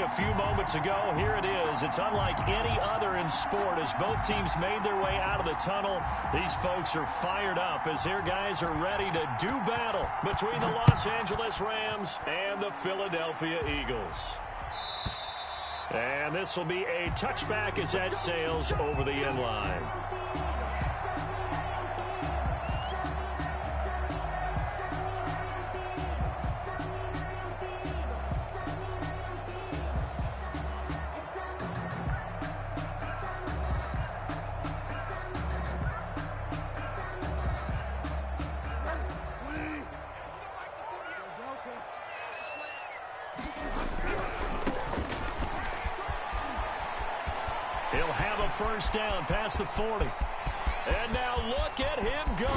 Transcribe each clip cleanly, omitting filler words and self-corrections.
a few moments ago. Here it is. It's unlike any other in sport as both teams made their way out of the tunnel. These folks are fired up as their guys are ready to do battle between the Los Angeles Rams and the Philadelphia Eagles. And this will be a touchback as that sails over the end line. He'll have a first down past the 40. And now look at him go.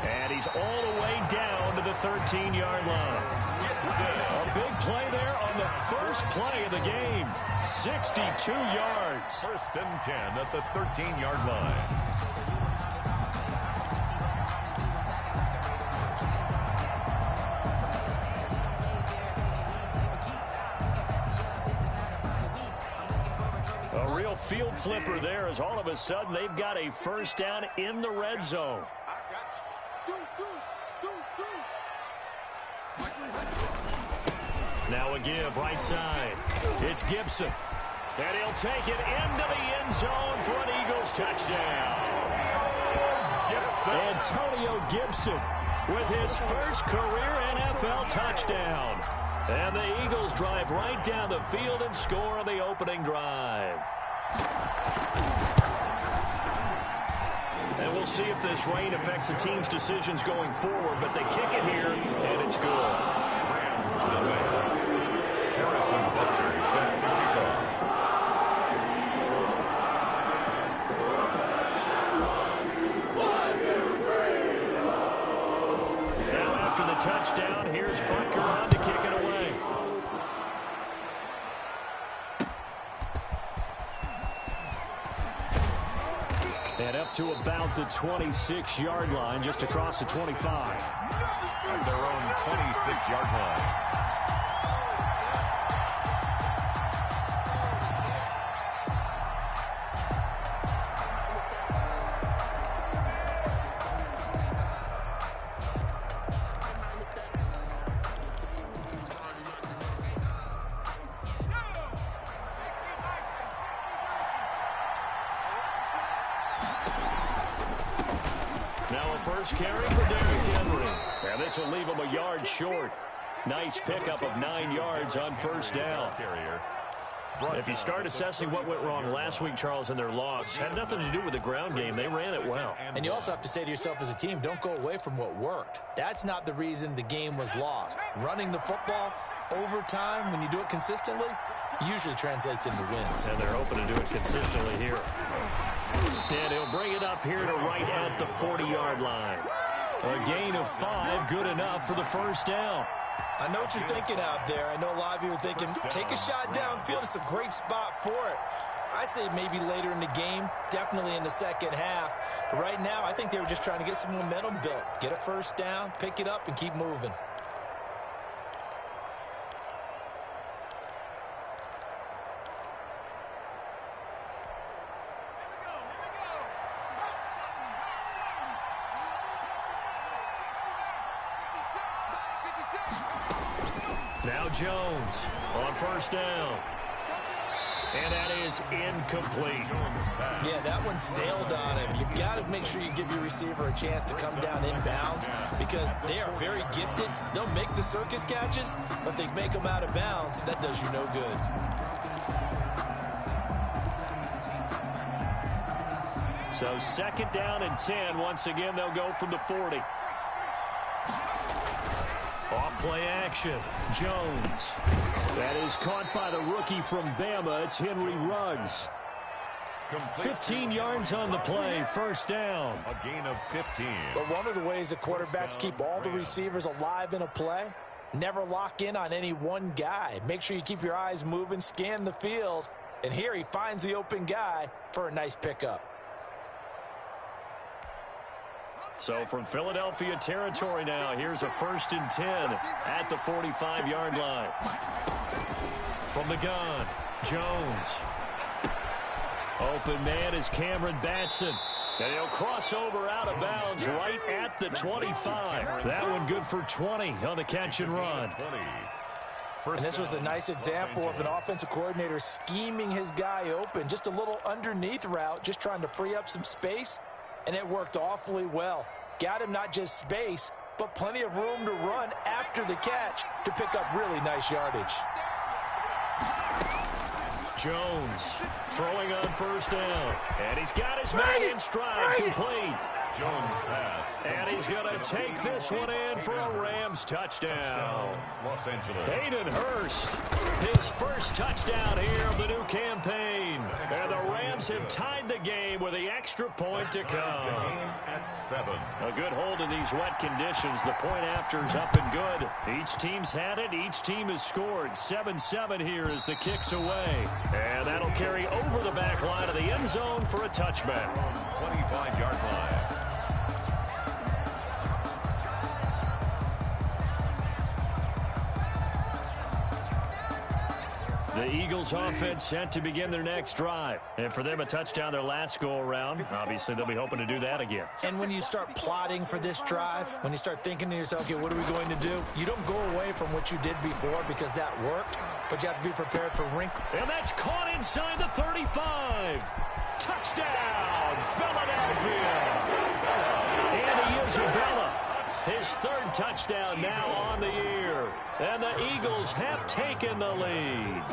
And he's all the way down to the 13-yard line. A big play there on the first play of the game. 62 yards. First and 10 at the 13-yard line. Field flipper there as all of a sudden they've got a first down in the red zone. Now a give right side. It's Gibson. And he'll take it into the end zone for an Eagles touchdown. Antonio Gibson with his first career NFL touchdown. And the Eagles drive right down the field and score on the opening drive. And we'll see if this rain affects the team's decisions going forward, but they kick it here, and it's good. Harrison Butker set to kick off. Now after the touchdown, here's Butker on to kick it away. And up to about the 26-yard line, just across the 25. At their own 26-yard line. First carry for Derrick Henry. And this will leave him a yard short. Nice pickup of 9 yards on first down. If you start assessing what went wrong last week, Charles, in their loss, had nothing to do with the ground game. They ran it well. And you also have to say to yourself as a team, don't go away from what worked. That's not the reason the game was lost. Running the football over time, when you do it consistently, usually translates into wins. And they're hoping to do it consistently here. And he'll bring it up here to right at the 40-yard line. A gain of 5, good enough for the first down. I know what you're thinking out there. I know a lot of you are thinking, take a shot downfield. It's a great spot for it. I'd say maybe later in the game, definitely in the second half. But right now, I think they were just trying to get some momentum built. Get a first down, pick it up, and keep moving. Now Jones on first down. And that is incomplete. Yeah, that one sailed on him. You've got to make sure you give your receiver a chance to come down inbounds because they are very gifted. They'll make the circus catches, but they make them out of bounds. That does you no good. So second down and 10. Once again, they'll go from the 40. Off play action. Jones. That is caught by the rookie from Bama. It's Henry Ruggs. 15 yards on the play. First down. A gain of 15. But one of the ways that quarterbacks keep all the receivers alive in a play, never lock in on any one guy. Make sure you keep your eyes moving, scan the field. And here he finds the open guy for a nice pickup. So from Philadelphia territory now, here's a 1st and 10 at the 45-yard line. From the gun, Jones. Open man is Cameron Batson. And he'll cross over out of bounds right at the 25. That one good for 20 on the catch and run. And this was a nice example of an offensive coordinator scheming his guy open. Just a little underneath route, just trying to free up some space. And it worked awfully well. Got him not just space, but plenty of room to run after the catch to pick up really nice yardage. Jones throwing on first down. And he's got his man in stride, complete. Jones pass. And he's going to take this one in for a Rams touchdown. Los Angeles. Hayden Hurst, his first touchdown here of the new campaign. And the Rams have tied the game with the extra point to come. At 7. A good hold in these wet conditions. The point after is up and good. Each team's had it. Each team has scored. 7-7 here as the kick's away. And that'll carry over the back line of the end zone for a touchback. 25-yard line. The Eagles offense set to begin their next drive. And for them, a touchdown their last go-around. Obviously, they'll be hoping to do that again. And when you start plotting for this drive, when you start thinking to yourself, okay, what are we going to do? You don't go away from what you did before because that worked, but you have to be prepared for wrinkles. And that's caught inside the 35. Touchdown, Philadelphia. Andy Isabella, his third touchdown now on the year. And the Eagles have taken the lead.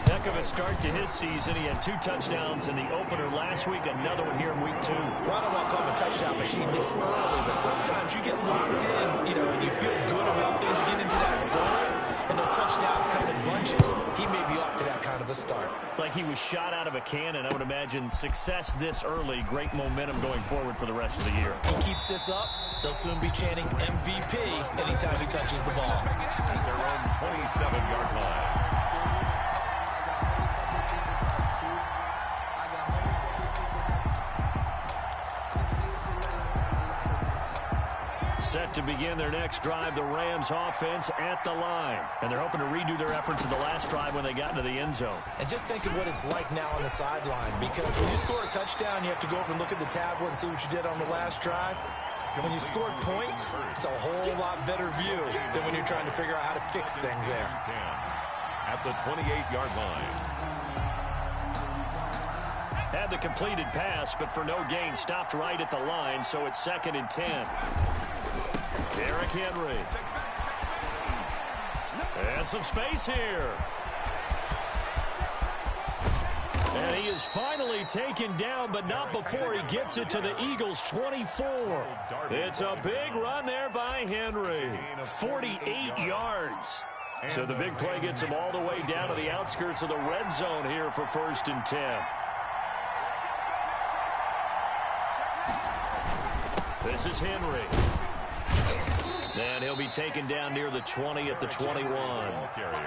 Heck of a start to his season. He had 2 touchdowns in the opener last week, another one here in week 2. Well, I don't want to call him a touchdown machine this early, but sometimes you get locked in, and you feel good about things. You get into that zone, and those touchdowns come in bunches. He may be off to that kind of a start. It's like he was shot out of a cannon. I would imagine success this early, great momentum going forward for the rest of the year. He keeps this up, they'll soon be chanting MVP anytime he touches the ball. At their own 27-yard line. Set to begin their next drive, the Rams offense at the line. And they're hoping to redo their efforts in the last drive when they got into the end zone. And just think of what it's like now on the sideline, because when you score a touchdown, you have to go over and look at the tablet and see what you did on the last drive. When you scored points, it's a whole lot better view than when you're trying to figure out how to fix things there. At the 28-yard line. Had the completed pass, but for no gain, stopped right at the line, so it's 2nd and 10. Derrick Henry. And some space here. And he is finally taken down, but not before he gets it to the Eagles' 24. It's a big run there by Henry. 48 yards. So the big play gets him all the way down to the outskirts of the red zone here for 1st and 10. This is Henry. And he'll be taken down near the 20 at the 21.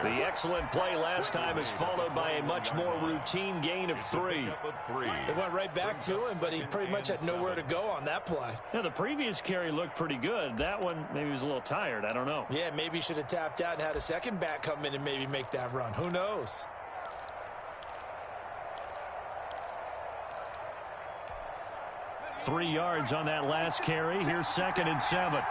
The excellent play last time is followed by a much more routine gain of 3. They went right back to him, but he pretty much had nowhere to go on that play. Now, the previous carry looked pretty good. That one, maybe he was a little tired. I don't know. Yeah, maybe he should have tapped out and had a second back come in and maybe make that run. Who knows? Three yards on that last carry. Here's 2nd and 7.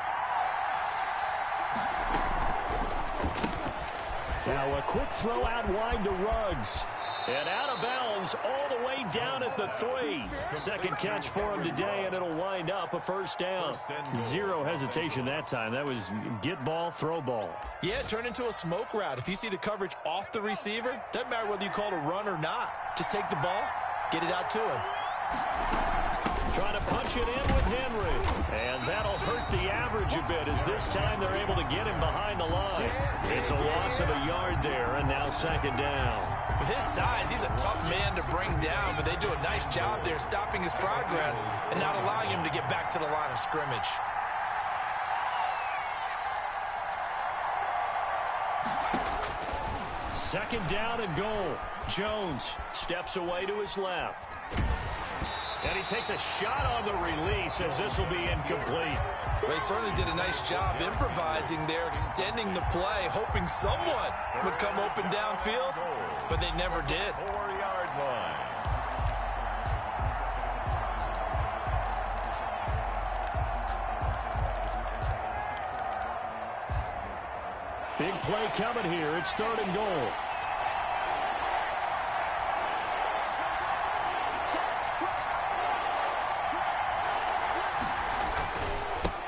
Now a quick throw out wide to Ruggs. And out of bounds all the way down at the 3. Second catch for him today, and it'll wind up a 1st down. Zero hesitation that time. That was get ball, throw ball. Yeah, it turned into a smoke route. If you see the coverage off the receiver, doesn't matter whether you call it a run or not. Just take the ball, get it out to him. Trying to punch it in with Henry. And that'll hurt the average a bit as this time they're able to get him behind the line. It's a loss of a yard there, and now 2nd down. With his size, he's a tough man to bring down, but they do a nice job there stopping his progress and not allowing him to get back to the line of scrimmage. Second down and goal. Jones steps away to his left. And he takes a shot on the release as this will be incomplete. They certainly did a nice job improvising there, extending the play, hoping someone would come open downfield, but they never did. 4-yard line. Big play coming here. It's 3rd and goal.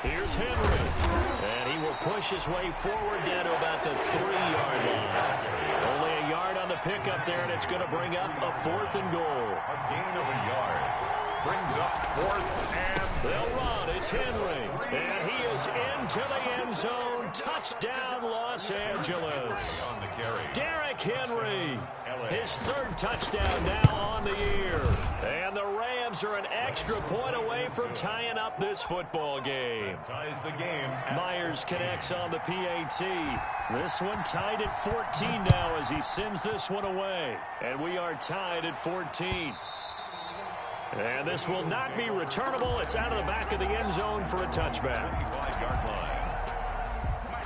Here's Henry. And he will push his way forward down to about the 3-yard line. Only a yard on the pickup there, and it's going to bring up a 4th and goal. A gain of a yard. Brings up 4th and... They'll run. It's Henry. And he is into the end zone. Touchdown, Los Angeles. On the carry. Derrick Henry. His 3rd touchdown now on the year. And the Rams are an extra point away from tying up this football game. Ties the game. Myers connects on the PAT. This one tied at 14 now as he sends this one away. And we are tied at 14. And this will not be returnable. It's out of the back of the end zone for a touchback. 5-yard line.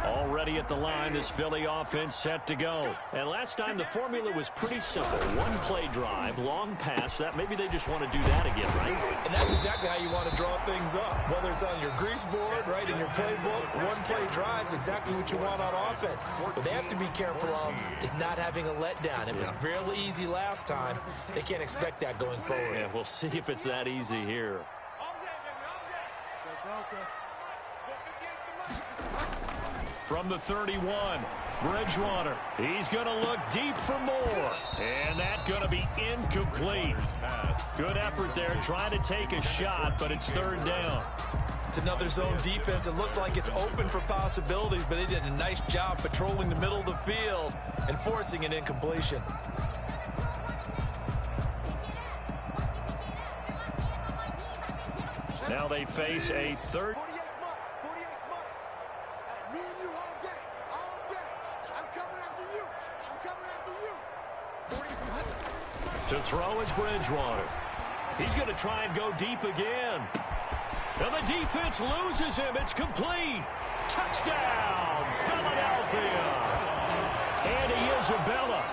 Already at the line, this Philly offense set to go. And last time the formula was pretty simple. 1-play drive, long pass. That maybe they just want to do that again, right? And that's exactly how you want to draw things up. Whether it's on your grease board, right, in your playbook, 1-play drive's exactly what you want on offense. What they have to be careful of is not having a letdown. It was fairly easy last time. They can't expect that going forward. Yeah, we'll see if it's that easy here. From the 31, Bridgewater. He's going to look deep for more. And that's going to be incomplete. Good effort there trying to take a shot, but it's 3rd down. It's another zone defense. It looks like it's open for possibilities, but they did a nice job patrolling the middle of the field and forcing an incompletion. Now they face a 3rd. To throw is Bridgewater. He's going to try and go deep again. And the defense loses him. It's complete. Touchdown, Philadelphia. Andy Isabella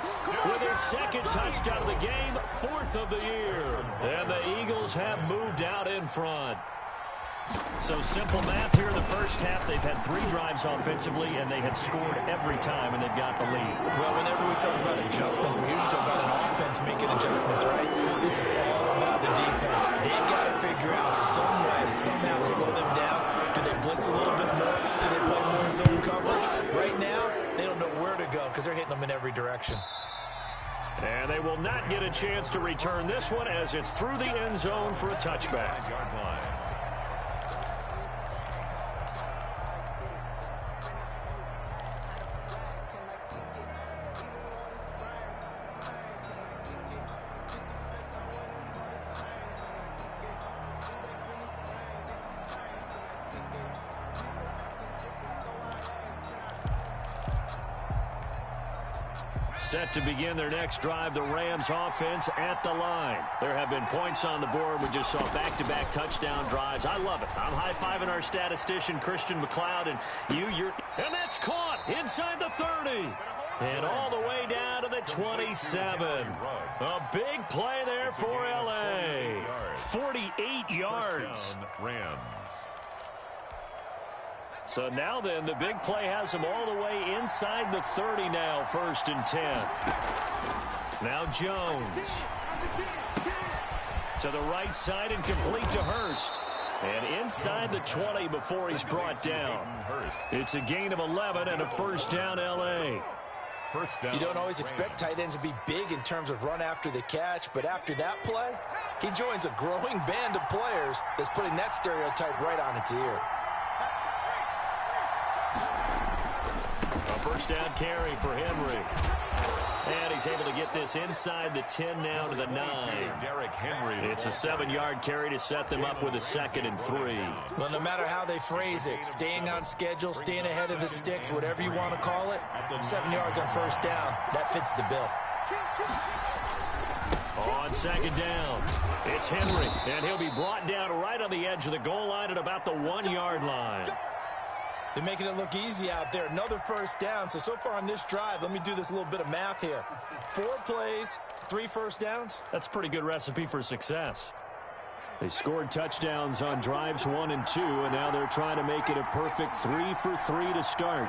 with his 2nd touchdown of the game, 4th of the year. And the Eagles have moved out in front. So simple math here in the first half. They've had 3 drives offensively, and they had scored every time, and they've got the lead. Well, whenever we talk about adjustments, we usually talk about an offense making adjustments, right? This is all about the defense. They've got to figure out some way, somehow to slow them down. Do they blitz a little bit more? Do they play more zone coverage? Right now, they don't know where to go because they're hitting them in every direction. And they will not get a chance to return this one as it's through the end zone for a touchback. 5-yard line. Set to begin their next drive, the Rams offense at the line. There have been points on the board. We just saw back-to-back touchdown drives. I love it. I'm high-fiving our statistician, Christian McLeod, and and that's caught inside the 30. And all the way down to the 27. A big play there for L.A. 48 yards. Rams. So now then, the big play has them all the way inside the 30 now, 1st and 10. Now Jones. To the right side and complete to Hurst. And inside the 20 before he's brought down. It's a gain of 11 and a 1st down L.A. First down. You don't always expect tight ends to be big in terms of run after the catch, but after that play, he joins a growing band of players that's putting that stereotype right on its ear. A 1st down carry for Henry. And he's able to get this inside the 10 now to the 9. Derrick Henry. It's a 7-yard carry to set them up with a 2nd and 3. Well, no matter how they phrase it, staying on schedule, staying ahead of the sticks, whatever you want to call it, 7 yards on 1st down, that fits the bill. On 2nd down. It's Henry, and he'll be brought down right on the edge of the goal line at about the 1-yard line. They're making it look easy out there. Another first down. So far on this drive, let me do this little bit of math here. 4 plays, 3 first downs. That's a pretty good recipe for success. They scored touchdowns on drives 1 and 2, and now they're trying to make it a perfect 3 for 3 to start.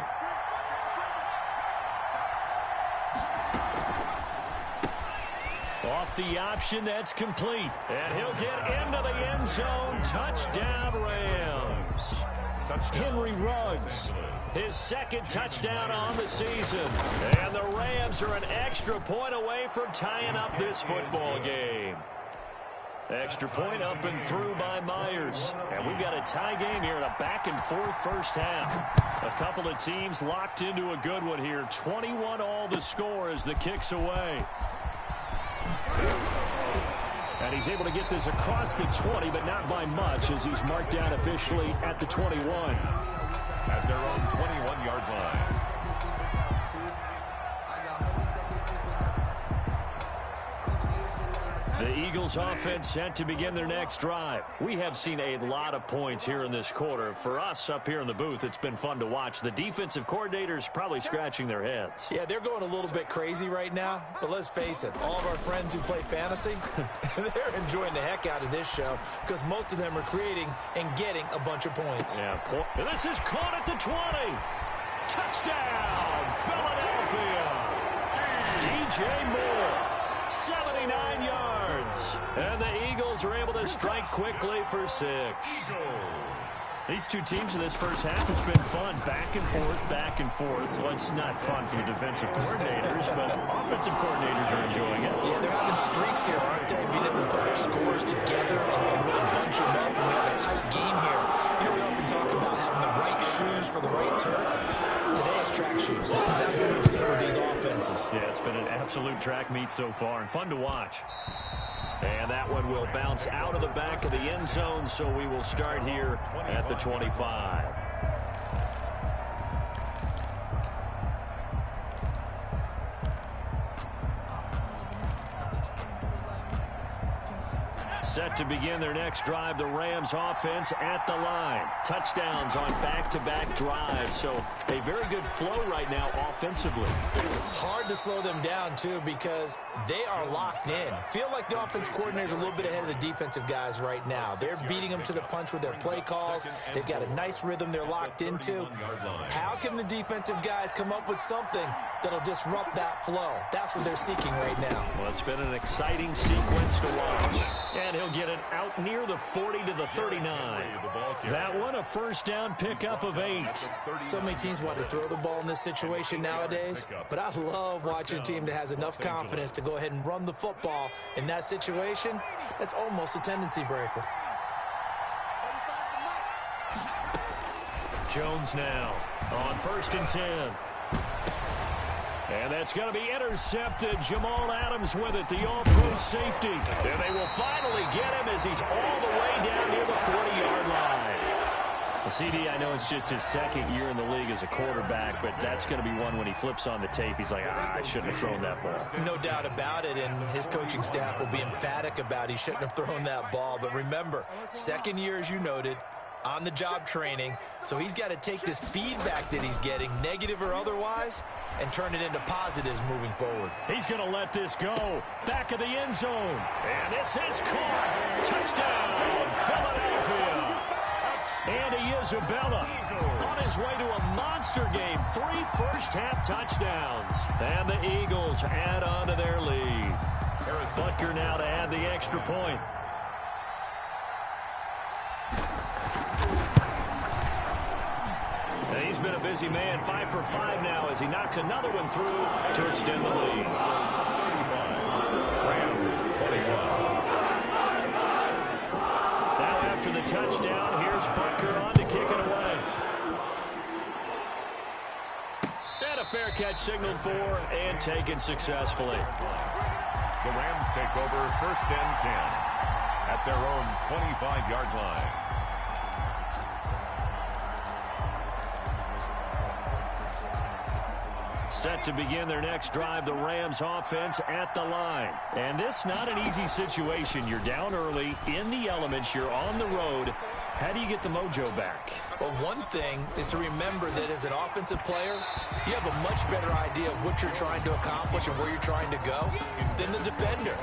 Off the option, that's complete. And he'll get into the end zone. Touchdown, Rams. Henry Ruggs, his 2nd touchdown on the season. And the Rams are an extra point away from tying up this football game. Extra point up and through by Myers. And we've got a tie game here in a back-and-forth first half. A couple of teams locked into a good one here. 21 all the score as the kick's away. And he's able to get this across the 20, but not by much, as he's marked down officially at the 21. At their own 21-yard line. The Eagles offense set to begin their next drive. We have seen a lot of points here in this quarter. For us up here in the booth, it's been fun to watch. The defensive coordinators probably scratching their heads. Yeah, they're going a little bit crazy right now. But let's face it, all of our friends who play fantasy, they're enjoying the heck out of this show because most of them are creating and getting a bunch of points. Yeah, this is caught at the 20. Touchdown, Philadelphia. DJ Moore. 79 yards. And the Eagles are able to strike quickly for 6. These two teams in this first half, it's been fun. Back and forth, back and forth. Well, it's not fun for the defensive coordinators, but offensive coordinators are enjoying it. Yeah, they're having streaks here, aren't they? Being able to put up scores together and really bunch them up. And we have a tight game here. You know, we often talk about having the right shoes for the right turf. Today it's track shoes. That's what we've seen with these offenses. Yeah, it's been an absolute track meet so far and fun to watch. And that one will bounce out of the back of the end zone, so we will start here at the 25. Set to begin their next drive, the Rams offense at the line. Touchdowns on back-to-back drives, so a very good flow right now offensively. Hard to slow them down, too, because they are locked in. Feel like the offense coordinator's a little bit ahead of the defensive guys right now. They're beating them to the punch with their play calls. They've got a nice rhythm they're locked into. How can the defensive guys come up with something that'll disrupt that flow? That's what they're seeking right now. Well, it's been an exciting sequence to watch. And he'll get it out near the 40 to the 39. That one, a first down pickup of 8. So many teams want to throw the ball in this situation nowadays, but I love watching a team that has enough confidence to go ahead and run the football. In that situation, that's almost a tendency breaker. Jones now on 1st and 10. And that's going to be intercepted. Jamal Adams with it, the all-pro safety. And they will finally get him as he's all the way down near the 40-yard line. The CD, I know it's just his 2nd year in the league as a quarterback, but that's going to be one when he flips on the tape. He's like, I shouldn't have thrown that ball. No doubt about it, and his coaching staff will be emphatic about he shouldn't have thrown that ball. But remember, 2nd year, as you noted, on-the-job training, so he's got to take this feedback that he's getting, negative or otherwise, and turn it into positives moving forward. He's going to let this go. Back of the end zone. And this is caught. Touchdown, Philadelphia. Andy Isabella on his way to a monster game. 3 first-half touchdowns. And the Eagles add on to their lead. Butker now to add the extra point. And he's been a busy man, 5 for 5 now as he knocks another one through to extend the lead. Now after the touchdown, here's Butker on to kick it away. And a fair catch signaled for and taken successfully. The Rams take over 1st and 10 at their own 25-yard line. Set to begin their next drive, the Rams offense at the line. And this not an easy situation. You're down early, in the elements, you're on the road. How do you get the mojo back? Well, one thing is to remember that as an offensive player, you have a much better idea of what you're trying to accomplish and where you're trying to go than the defender.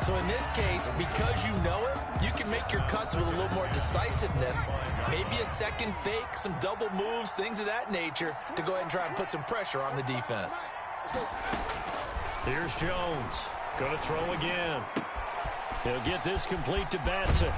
So in this case, because you know it, you can make your cuts with a little more decisiveness, maybe a second fake, some double moves, things of that nature, to go ahead and try and put some pressure on the defense. Here's Jones. Going to throw again. He'll get this complete to Batson.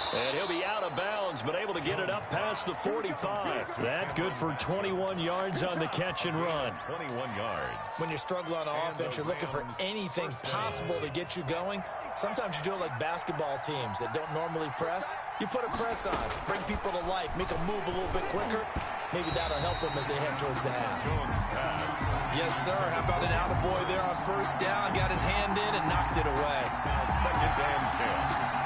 And he'll be out of bounds, but able to get it up past the 45. That good for 21 yards on the catch and run. 21 yards. When you're struggling on offense, you're looking for anything possible to get you going. Sometimes you do it like basketball teams that don't normally press. You put a press on, bring people to life, make them move a little bit quicker. Maybe that'll help them as they head towards the half. Jones pass. Yes, sir. How about an attaboy there on first down? Got his hand in and knocked it away. Now 2nd and 10.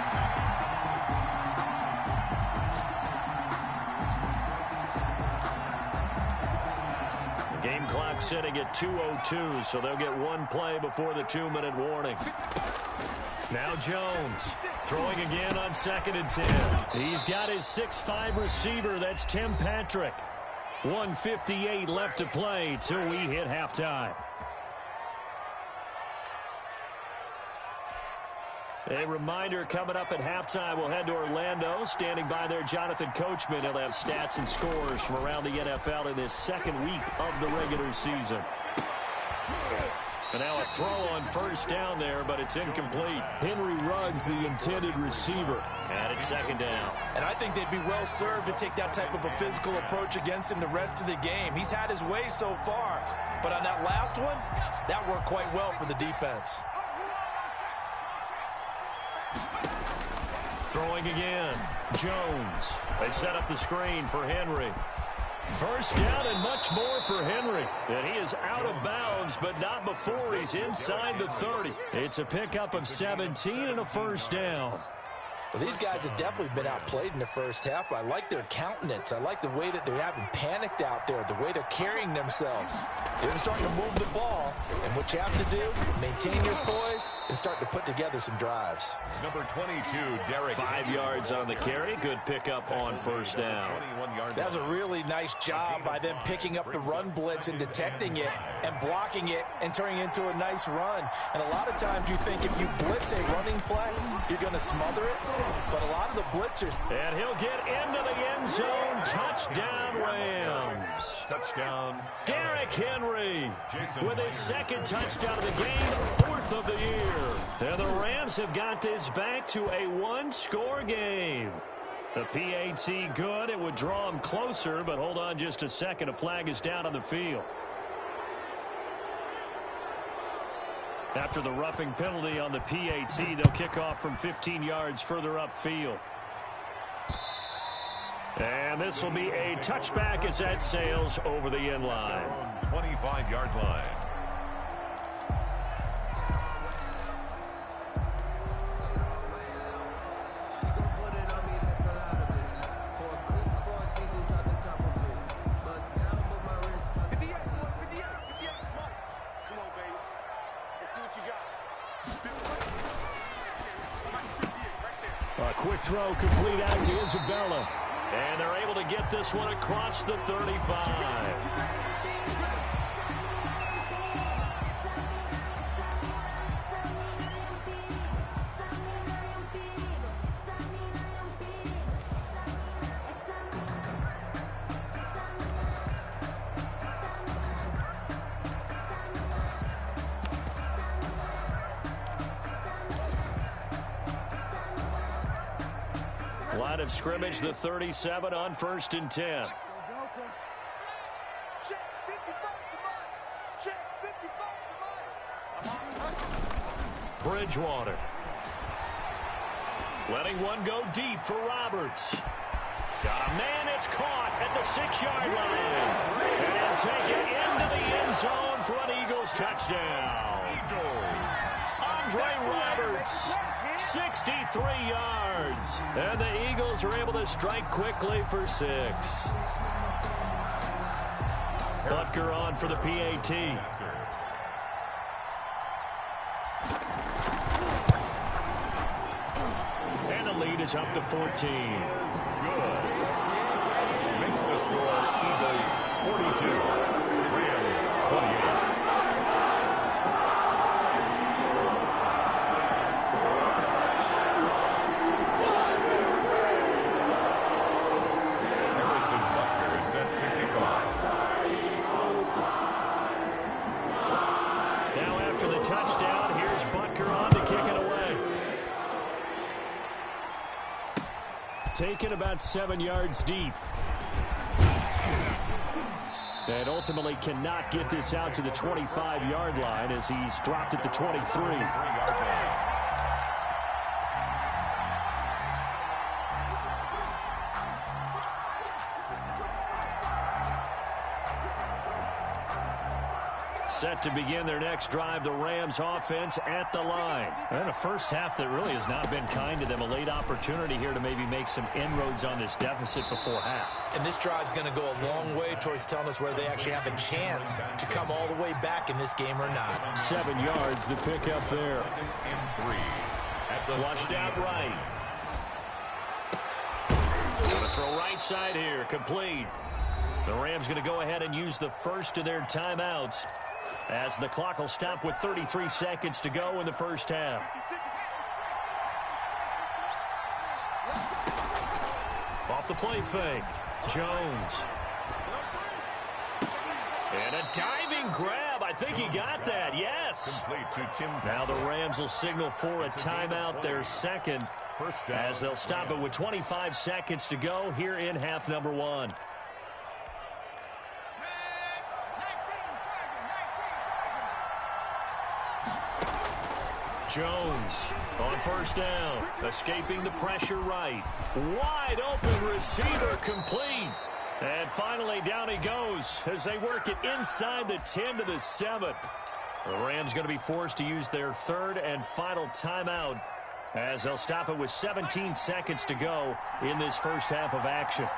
Game clock sitting at 2:02, so they'll get one play before the 2-minute warning. Now Jones throwing again on 2nd and 10. He's got his 6'5" receiver. That's Tim Patrick. 1:58 left to play till we hit halftime. A reminder, coming up at halftime, we'll head to Orlando. Standing by there, Jonathan Coachman. He'll have stats and scores from around the NFL in this second week of the regular season. And now a throw on first down there, but it's incomplete. Henry Ruggs, the intended receiver. And it's 2nd down. And I think they'd be well served to take that type of a physical approach against him the rest of the game. He's had his way so far, but on that last one, that worked quite well for the defense. Throwing again, Jones. They set up the screen for Henry. First down and much more for Henry. And he is out of bounds, but not before he's inside the 30. It's a pickup of 17 and a first down. Well, these guys have definitely been outplayed in the first half. I like their countenance. I like the way that they haven't panicked out there, the way they're carrying themselves. They're starting to move the ball, and what you have to do, maintain your poise and start to put together some drives. Number 22, Derek. 5 yards on the carry. Good pickup on first down. 21 yards. That was a really nice job by them picking up the run blitz and detecting it and blocking it and turning it into a nice run. And a lot of times you think if you blitz a running play, you're going to smother it. But a lot of the blitzers. And he'll get into the end zone. Touchdown, Rams. Touchdown. Derrick Henry with his 2nd touchdown of the game, 4th of the year. And the Rams have got this back to a 1-score game. The PAT good. It would draw them closer, but hold on just a second. A flag is down on the field. After the roughing penalty on the PAT, they'll kick off from 15 yards further upfield. And this will be a touchback as that sails over the end line. 25-yard line. A quick throw complete out to Isabella. And they're able to get this one across the 35. Line of scrimmage, the 37 on 1st and 10. Bridgewater. Letting one go deep for Roberts. Got a man, it's caught at the 6-yard line. And he'll take it into the end zone for an Eagles touchdown. Andre Roberts, 63 yards. And the Eagles are able to strike quickly for 6. Butker on for the PAT. And the lead is up to 14. Good. Makes the score Eagles 42. Rams 28. Set to kick off. Now after the touchdown, here's Butker on to kick it away. Taken about 7 yards deep. And ultimately cannot get this out to the 25-yard line as he's dropped at the 23. Set to begin their next drive, the Rams offense at the line. And a first half that really has not been kind to them. A late opportunity here to maybe make some inroads on this deficit before half. And this drive's going to go a long way towards telling us whether they actually have a chance to come all the way back in this game or not. 7 yards to pick up there. Flushed out right. Going to throw right side here, complete. The Rams going to go ahead and use the first of their timeouts, as the clock will stop with 33 seconds to go in the first half. Off the play fake, Jones. And a diving grab. I think he got that, yes. Now the Rams will signal for a timeout, their second, as they'll stop it with 25 seconds to go here in half number one. Jones on first down, escaping the pressure right. Wide open receiver, complete. And finally down he goes as they work it inside the 10 to the 7. The Rams going to be forced to use their third and final timeout as they'll stop it with 17 seconds to go in this first half of action.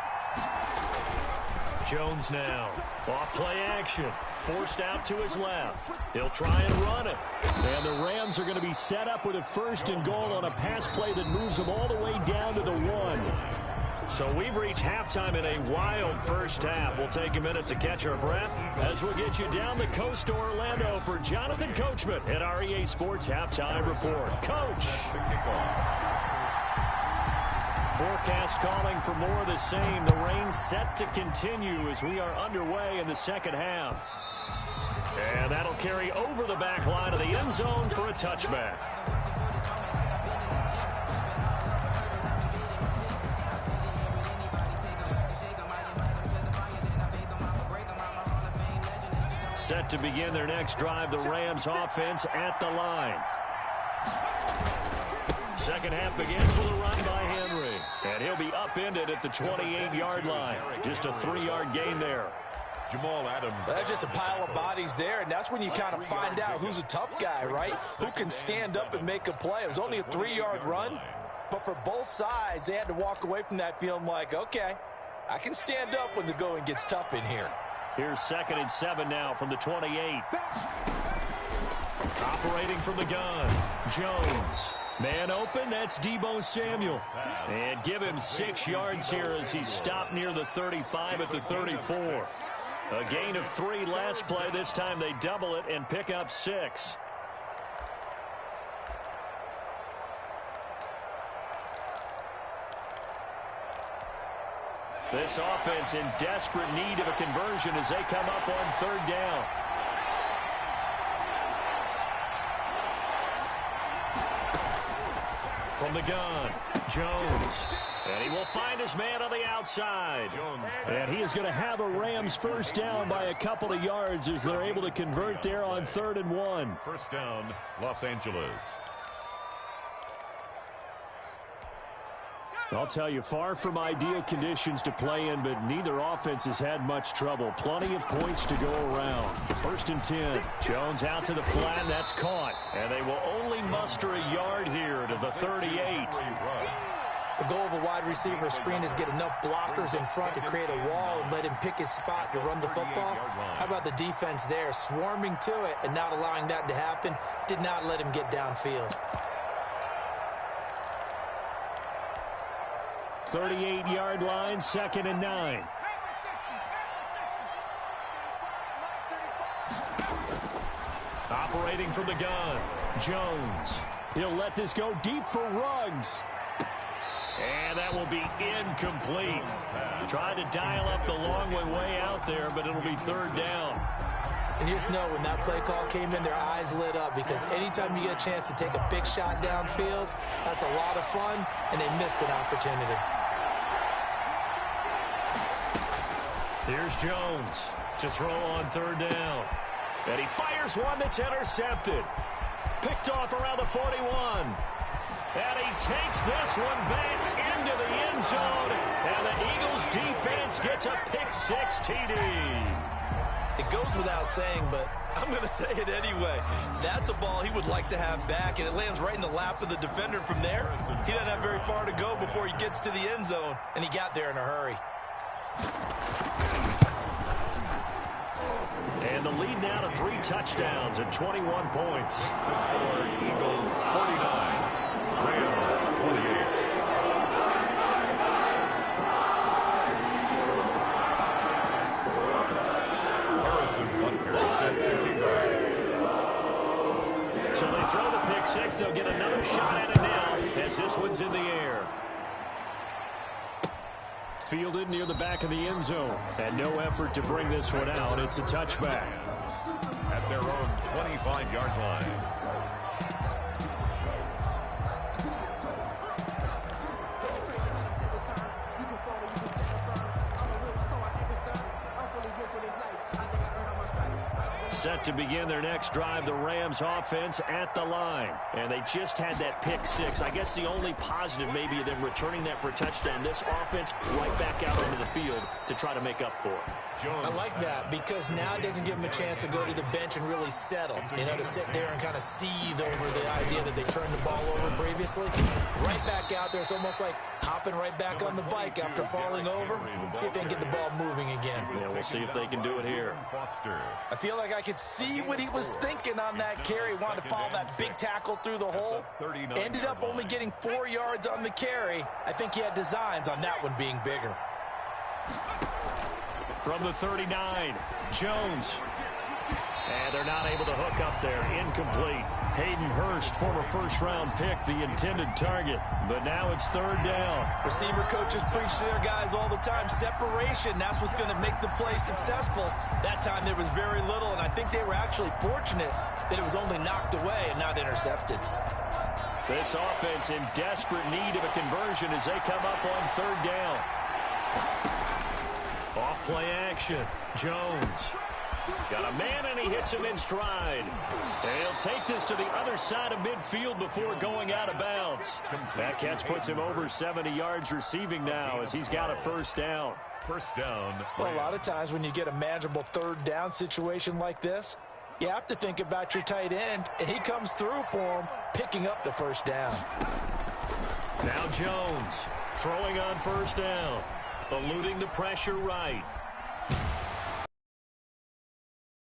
Jones now, off play action, forced out to his left. He'll try and run it. And the Rams are going to be set up with a first and goal on a pass play that moves them all the way down to the 1. So we've reached halftime in a wild first half. We'll take a minute to catch our breath as we'll get you down the coast to Orlando for Jonathan Coachman at our EA Sports Halftime Report. Coach. Forecast calling for more of the same. The rain set to continue as we are underway in the second half. And that'll carry over the back line of the end zone for a touchback. Set to begin their next drive, the Rams offense at the line. Second half begins with a run by Henry. And he'll be upended at the 28-yard line. Just a 3-yard gain there. Jamal Adams. That's just a pile of bodies there, and that's when you kind of find out who's a tough guy, right? Who can stand up and make a play. It was only a 3-yard run, but for both sides, they had to walk away from that feeling like, okay, I can stand up when the going gets tough in here. Here's 2nd and 7 now from the 28. Operating from the gun, Jones. Man open, that's Deebo Samuel. And give him 6 yards here as he's stopped near the 35 at the 34. A gain of 3 last play. This time they double it and pick up 6. This offense in desperate need of a conversion as they come up on 3rd down. From the gun, Jones. And he will find his man on the outside. And he is going to have a Rams first down by a couple of yards as they're able to convert there on 3rd and 1. First down, Los Angeles. I'll tell you, far from ideal conditions to play in, but neither offense has had much trouble. Plenty of points to go around. 1st and 10. Jones out to the flat. That's caught. And they will only muster a yard here to the 38. The goal of a wide receiver screen is get enough blockers in front to create a wall and let him pick his spot to run the football. How about the defense there, swarming to it and not allowing that to happen? Did not let him get downfield. 38-yard line, 2nd and 9. Operating from the gun, Jones. He'll let this go deep for Ruggs. And that will be incomplete. Tried to dial up the long way out there, but it'll be 3rd down. And you just know when that play call came in, their eyes lit up, because anytime you get a chance to take a big shot downfield, that's a lot of fun, and they missed an opportunity. Here's Jones to throw on 3rd down. And he fires one that's intercepted. Picked off around the 41. And he takes this one back into the end zone. And the Eagles defense gets a pick-6 TD. It goes without saying, but I'm going to say it anyway. That's a ball he would like to have back, and it lands right in the lap of the defender. From there, he doesn't have very far to go before he gets to the end zone, and he got there in a hurry. And the lead now to 3 touchdowns and 21 points. The score, Eagles 49, Rams 48. Harrison Butker set to kick. So they throw the pick-6. They'll get another shot at it now as this one's in the air. Fielded near the back of the end zone. And no effort to bring this one out. It's a touchback. At their own 25-yard line. Set to begin their next drive, the Rams offense at the line. And they just had that pick-6. I guess the only positive maybe of them returning that for a touchdown. This offense right back out onto the field to try to make up for it. I like that, because now it doesn't give them a chance to go to the bench and really settle. You know, to sit there and kind of seethe over the idea that they turned the ball over previously. Right back out there. It's almost like hopping right back on the bike after falling over. See if they can get the ball moving again. Yeah, we'll see if they can do it here. I feel like I could see what he was thinking on that carry. Wanted to follow that big tackle through the hole. Ended up only getting 4 yards on the carry. I think he had designs on that one being bigger. From the 39, Jones. And they're not able to hook up there. Incomplete. Hayden Hurst, former first-round pick, the intended target. But now it's 3rd down. Receiver coaches preach to their guys all the time. Separation, that's what's going to make the play successful. That time there was very little, and I think they were actually fortunate that it was only knocked away and not intercepted. This offense in desperate need of a conversion as they come up on 3rd down. Off play action. Jones. Got a man, and he hits him in stride. And he'll take this to the other side of midfield before going out of bounds. That catch puts him over 70 yards receiving now as he's got a 1st down. 1st down. Well, a lot of times when you get a manageable 3rd down situation like this, you have to think about your tight end, and he comes through for him, picking up the 1st down. Now Jones throwing on 1st down. Eluding the pressure right.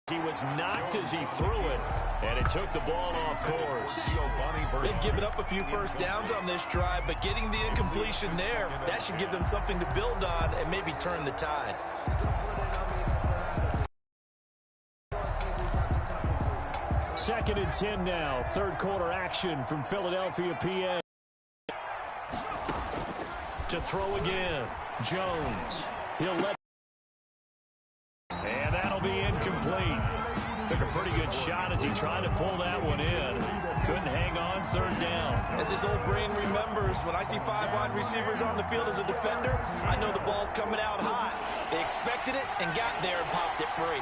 He was knocked as he threw it, and it took the ball off course. They've given up a few 1st downs on this drive, but getting the incompletion there, that should give them something to build on and maybe turn the tide. Second and 10 now. 3rd quarter action from Philadelphia, PA. To throw again. Jones. He'll let. And that'll be incomplete. Took a pretty good shot as he tried to pull that one in. Couldn't hang on. 3rd down. As his old brain remembers, when I see 5 wide receivers on the field as a defender, I know the ball's coming out hot. They expected it and got there and popped it free.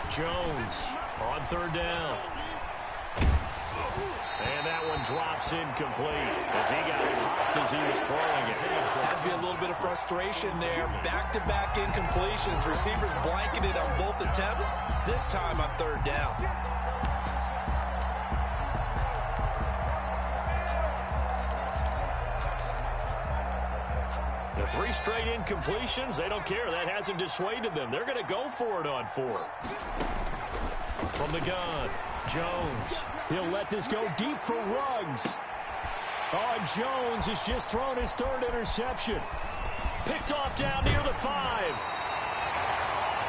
Jones on 3rd down. And that one drops incomplete as he got popped as he was throwing it. Has to be a little bit of frustration. frustration there. Back-to-back incompletions. Receivers blanketed on both attempts, this time on third down. The 3 straight incompletions, they don't care. That hasn't dissuaded them. They're going to go for it on 4th. From the gun, Jones. He'll let this go deep for Ruggs. Oh, and Jones has just thrown his 3rd interception. Picked off down near the 5.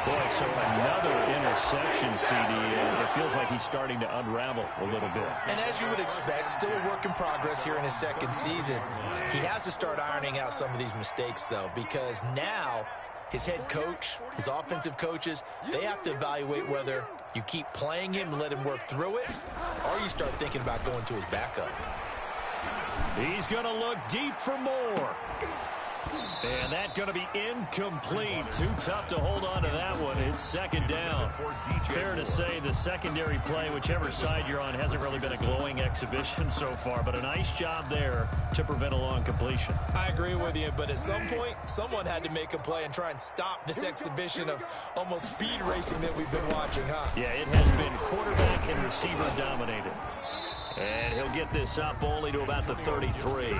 Boy, so another interception, CD. And it feels like he's starting to unravel a little bit. And as you would expect, still a work in progress here in his 2nd season. He has to start ironing out some of these mistakes, though, because now his head coach, his offensive coaches, they have to evaluate whether you keep playing him and let him work through it, or you start thinking about going to his backup. He's going to look deep for more. And that's going to be incomplete. Too tough to hold on to that one. It's 2nd down. Fair to say the secondary play, whichever side you're on, hasn't really been a glowing exhibition so far, but a nice job there to prevent a long completion. I agree with you, but at some point, someone had to make a play and try and stop this exhibition of almost speed racing that we've been watching, huh? Yeah, it has been quarterback and receiver dominated. And he'll get this up only to about the 33.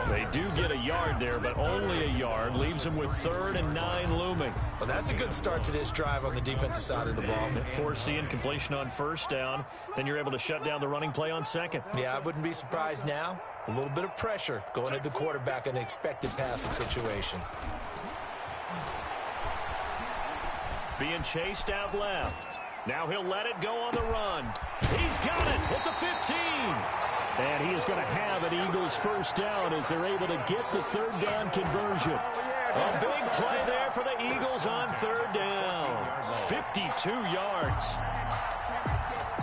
They do get a yard there, but only a yard. Leaves them with 3rd and 9 looming. Well, that's a good start to this drive on the defensive side of the ball. Force the incompletion on 1st down. Then you're able to shut down the running play on 2nd. Yeah, I wouldn't be surprised now. A little bit of pressure going at the quarterback in an expected passing situation. Being chased out left. Now he'll let it go on the run. He's got it at the 15. And he is going to have an Eagles 1st down as they're able to get the 3rd down conversion. A big play there for the Eagles on 3rd down. 52 yards.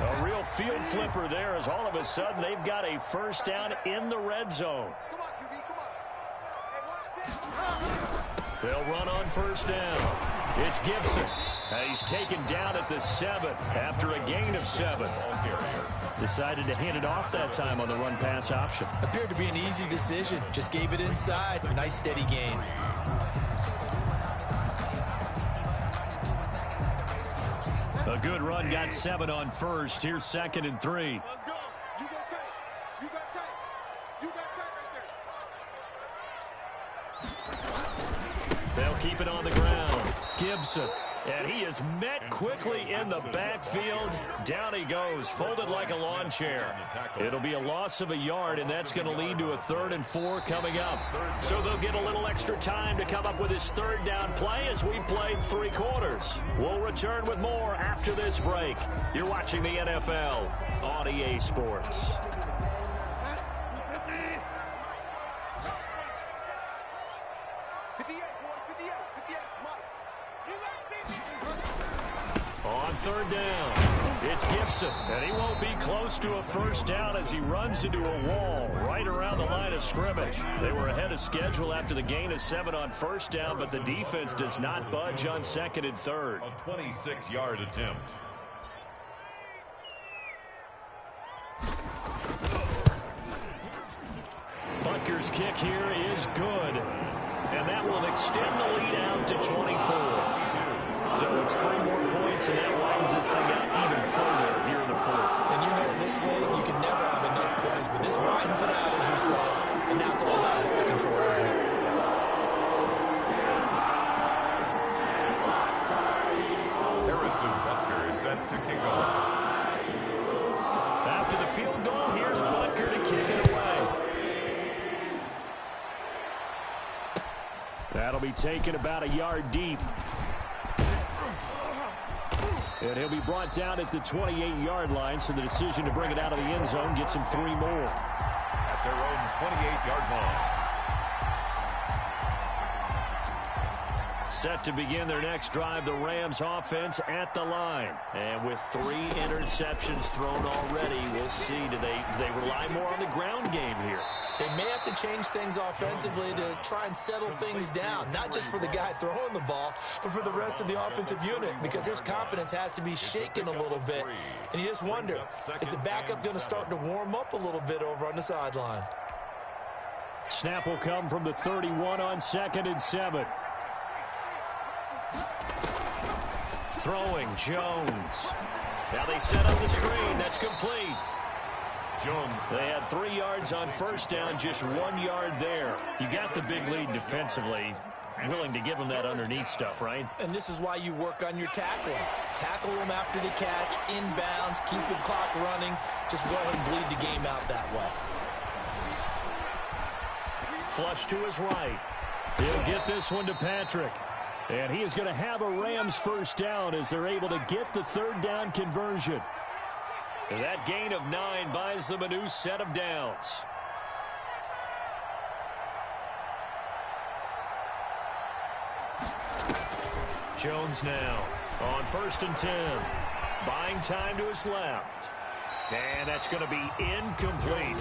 A real field flipper there as all of a sudden they've got a 1st down in the red zone. They'll run on 1st down. It's Gibson. He's taken down at the 7 after a gain of 7. Decided to hand it off that time on the run-pass option. Appeared to be an easy decision. Just gave it inside. Nice steady gain. A good run got 7 on 1st. Here's 2nd and 3. Let's go. You got tight. You got tight. You got tight right there. They'll keep it on the ground. Gibson. And he is met quickly in the backfield. Down he goes, folded like a lawn chair. It'll be a loss of a yard, and that's going to lead to a 3rd and 4 coming up. So they'll get a little extra time to come up with his 3rd down play as we've played 3 quarters. We'll return with more after this break. You're watching the NFL on EA Sports. On 3rd down, it's Gibson, and he won't be close to a 1st down as he runs into a wall right around the line of scrimmage. They were ahead of schedule after the gain of 7 on 1st down, but the defense does not budge on 2nd and 3rd. A 26-yard attempt. Butker's kick here is good, and that will extend the lead out to 24. So it's 3 more points, and that widens this thing out even further here in the 4th. And you know, in this league, you can never have enough points, but this widens it out, as you said. And now it's all about ball control, isn't it? Harrison Butker is set to kick off. After the field goal, here's Butker to kick it away. That'll be taken about a yard deep. And he'll be brought down at the 28-yard line, so the decision to bring it out of the end zone gets him 3 more. At their own 28-yard line. Set to begin their next drive, the Rams offense at the line. And with 3 interceptions thrown already, we'll see. Do they rely more on the ground game here? They may have to change things offensively to try and settle things down, not just for the guy throwing the ball, but for the rest of the offensive unit, because his confidence has to be shaken a little bit. And you just wonder, is the backup going to start to warm up a little bit over on the sideline? Snap will come from the 31 on 2nd and 7. Throwing, Jones. Now they set up the screen. That's complete. Jones. They had 3 yards on first down, just 1 yard there. You got the big lead defensively. Willing to give them that underneath stuff, right? And this is why you work on your tackling. Tackle them after the catch, inbounds, keep the clock running. Just go ahead and bleed the game out that way. Flush to his right. He'll get this one to Patrick. And he is going to have a Rams first down as they're able to get the 3rd down conversion. And that gain of 9 buys them a new set of downs. Jones now on 1st and 10. Buying time to his left. And that's going to be incomplete.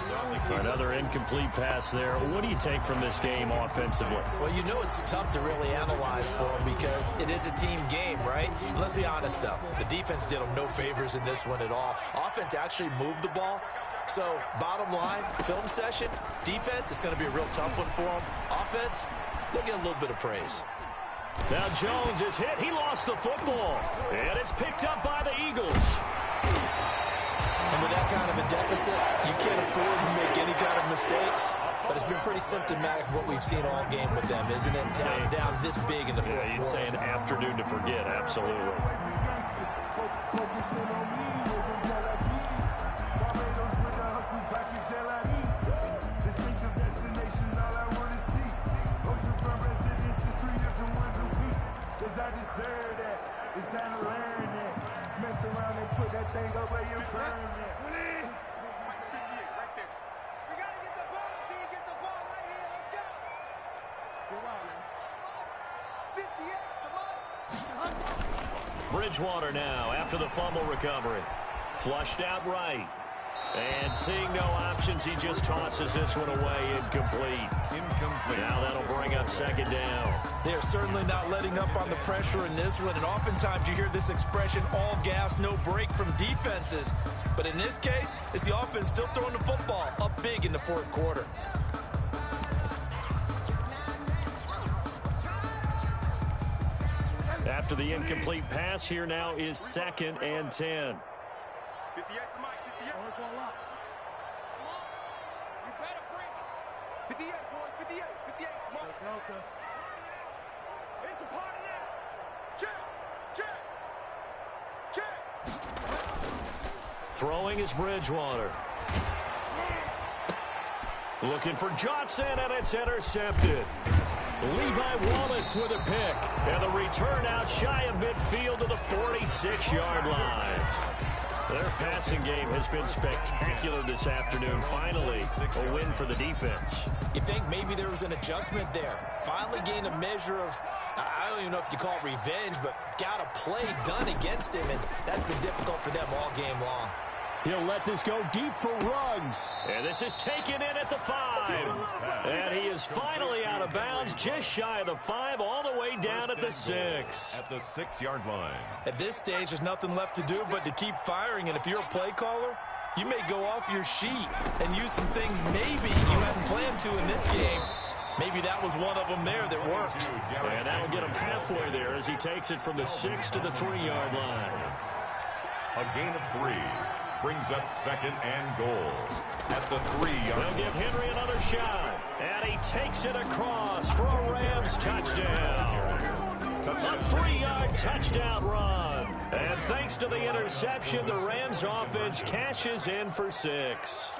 Another incomplete pass there. What do you take from this game offensively? Well, you know it's tough to really analyze for them because it is a team game, right? And let's be honest, though. The defense did them no favors in this one at all. Offense actually moved the ball. So, bottom line, film session, defense, it's going to be a real tough one for them. Offense, they'll get a little bit of praise. Now Jones is hit. He lost the football. And it's picked up by the Eagles. And with that kind of a deficit, you can't afford to make any kind of mistakes. But it's been pretty symptomatic of what we've seen all game with them, isn't it? Down this big in the fourth quarter. You'd say an afternoon to forget, absolutely. Bridgewater now after the fumble recovery. Flushed out right. And seeing no options, he just tosses this one away. Incomplete. Now that'll bring up 2nd down. They're certainly not letting up on the pressure in this one. And oftentimes you hear this expression, all gas, no break from defenses. But in this case, it's the offense still throwing the football up big in the fourth quarter. After the incomplete pass, here now is 2nd and 10. 58 for Mike, 58. Oh, it's all up. You better bring it. 58, boys, 58, 58, Mike. It's a part of that. Check. Throwing is Bridgewater. Looking for Johnson, and it's intercepted. Levi Wallace with a pick. And the return out shy of midfield to the 46-yard line. Their passing game has been spectacular this afternoon. Finally, a win for the defense. You think maybe there was an adjustment there. Finally gained a measure of, I don't even know if you call it revenge, but got a play done against him, and that's been difficult for them all game long. He'll let this go deep for Ruggs. And this is taken in at the 5. And he is finally out of bounds, just shy of the 5, all the way down at the 6. At the 6-yard line. At this stage, there's nothing left to do but to keep firing. And if you're a play caller, you may go off your sheet and use some things maybe you hadn't planned to in this game. Maybe that was one of them there that worked. And that will get him halfway there as he takes it from the 6 to the 3-yard line. A gain of 3. Brings up 2nd and goal at the 3-yard line. They'll give Henry another shot. And he takes it across for a Rams touchdown. A 3-yard touchdown run. And thanks to the interception, the Rams offense cashes in for 6.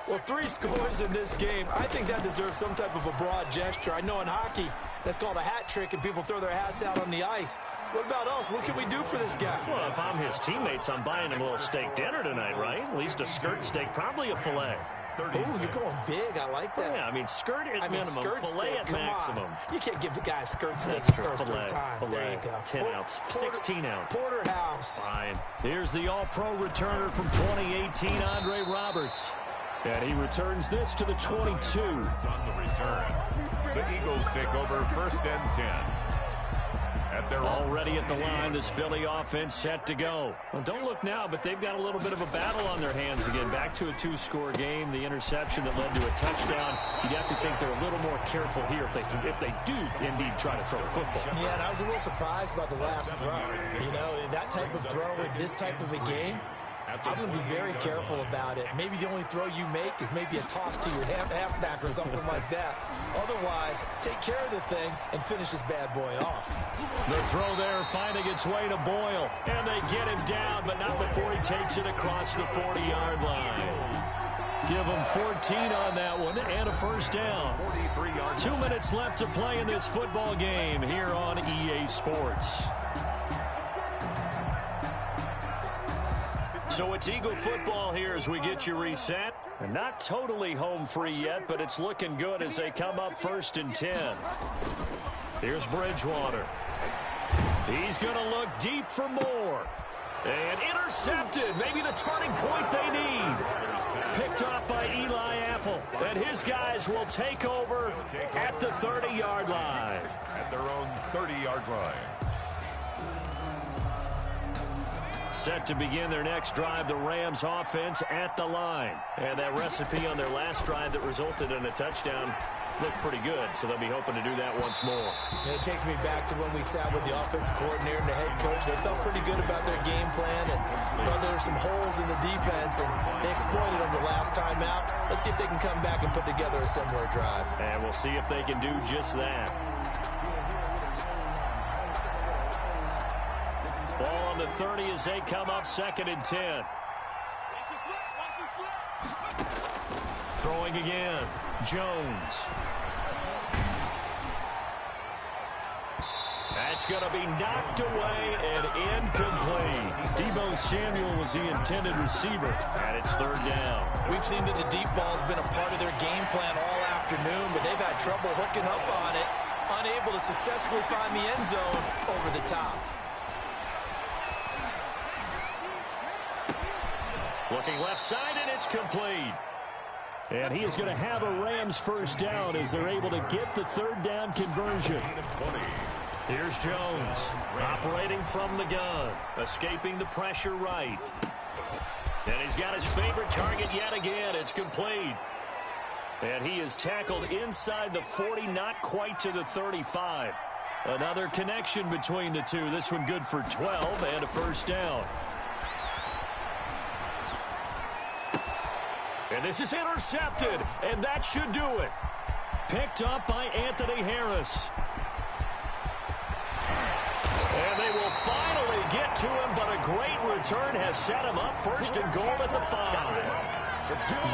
Well, 3 scores in this game. I think that deserves some type of a broad gesture. I know in hockey, that's called a hat trick, and people throw their hats out on the ice. What about us? What can we do for this guy? Well, if I'm his teammates, I'm buying him a little steak dinner tonight, right? At least a skirt steak, probably a filet. Oh, you're going big. I like that. Yeah, I mean, skirt at minimum, skirt filet steak, at maximum. You can't give the guy a skirt steak That's the first 3 times. There you go. 10 ounce, 16 ounce. Porterhouse. Fine. Here's the all-pro returner from 2018, Andre Roberts. And he returns this to the 22. It's on the return. The Eagles take over 1st and 10. At their Already at the line, this Philly offense set to go. Well, don't look now, but they've got a little bit of a battle on their hands again. Back to a two-score game. The interception that led to a touchdown. You'd have to think they're a little more careful here if they do indeed try to throw a football. Yeah, and I was a little surprised by the last throw. You know, that type of throw in this type of a game, I'm going to be very careful about it. Maybe the only throw you make is maybe a toss to your halfback or something like that. Otherwise, take care of the thing and finish this bad boy off. The throw there finding its way to Boyle. And they get him down, but not before he takes it across the 40-yard line. Give him 14 on that one and a first down. 2 minutes left to play in this football game here on EA Sports. So it's Eagle football here as we get you reset. And not totally home free yet, but it's looking good as they come up 1st and 10. Here's Bridgewater. He's going to look deep for more. And intercepted. Maybe the turning point they need. Picked off by Eli Apple. And his guys will take over at the 30-yard line. At their own 30-yard line. Set to begin their next drive, the Rams offense at the line. And that recipe on their last drive that resulted in a touchdown looked pretty good, so they'll be hoping to do that once more. And it takes me back to when we sat with the offensive coordinator and the head coach. They felt pretty good about their game plan and thought there were some holes in the defense, and they exploited them the last time out. Let's see if they can come back and put together a similar drive. And we'll see if they can do just that. Ball on the 30 as they come up 2nd and 10. Throwing again. Jones. That's going to be knocked away and incomplete. Deebo Samuel was the intended receiver, and it's 3rd down. We've seen that the deep ball has been a part of their game plan all afternoon, but they've had trouble hooking up on it, unable to successfully find the end zone over the top. Looking left side, and it's complete. And he is going to have a Rams first down as they're able to get the 3rd down conversion. Here's Jones, operating from the gun, escaping the pressure right. And he's got his favorite target yet again. It's complete. And he is tackled inside the 40, not quite to the 35. Another connection between the two. This one good for 12 and a first down. And this is intercepted, and that should do it. Picked up by Anthony Harris. And they will finally get to him, but a great return has set him up 1st and goal at the 5.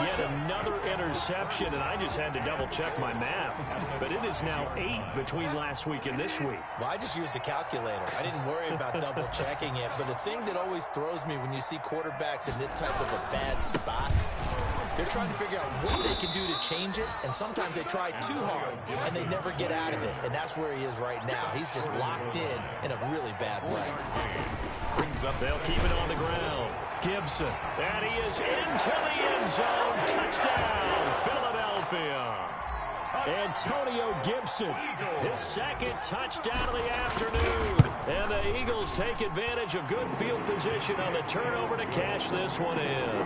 Yet another interception, and I just had to double-check my math. But it is now 8 between last week and this week. Well, I just used a calculator. I didn't worry about double-checking it. But the thing that always throws me when you see quarterbacks in this type of a bad spot, they're trying to figure out what they can do to change it, and sometimes they try too hard, and they never get out of it. And that's where he is right now. He's just locked in a really bad way. They'll keep it on the ground. Gibson. And he is into the end zone. Touchdown, Philadelphia. Antonio Gibson, his 2nd touchdown of the afternoon. And the Eagles take advantage of good field position on the turnover to cash this one in.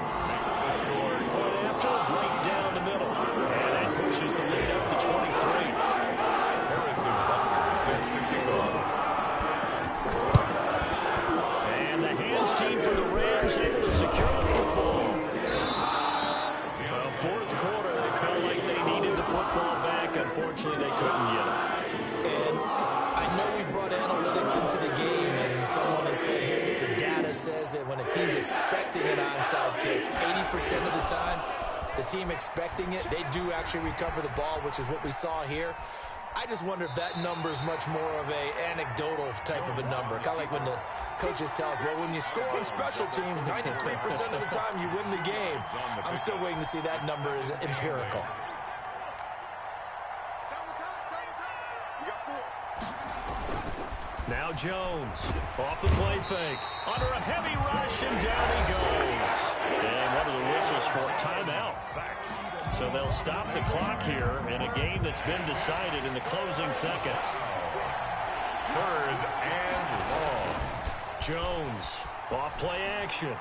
Point after, right down the middle. And that pushes the lead up to 23. Harrison Butler set to kick off. And the hands team for the Rams able to secure the football. Well, 4th quarter, they felt like they needed the football back. Unfortunately, they couldn't get it. And I know we brought analytics into the game, and someone has said here that the data says that when a team's expecting an onside kick, 80% of the time, the team expecting it, they do actually recover the ball, which is what we saw here. I just wonder if that number is much more of a anecdotal type of a number. Kind of like when the coaches tell us, well, when you score on special teams, 93% of the time you win the game. I'm still waiting to see that number is empirical. Now Jones, off the play fake, under a heavy rush, and down he goes. And what are the whistles for? Timeout. So they'll stop the clock here in a game that's been decided in the closing seconds. 3rd and long. Jones, off play action.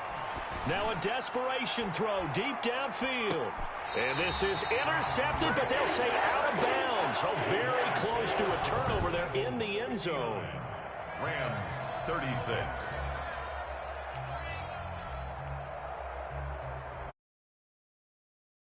Now a desperation throw deep downfield. And this is intercepted, but they'll say out of bounds. Oh, very close to a turnover there in the end zone. Rams 36,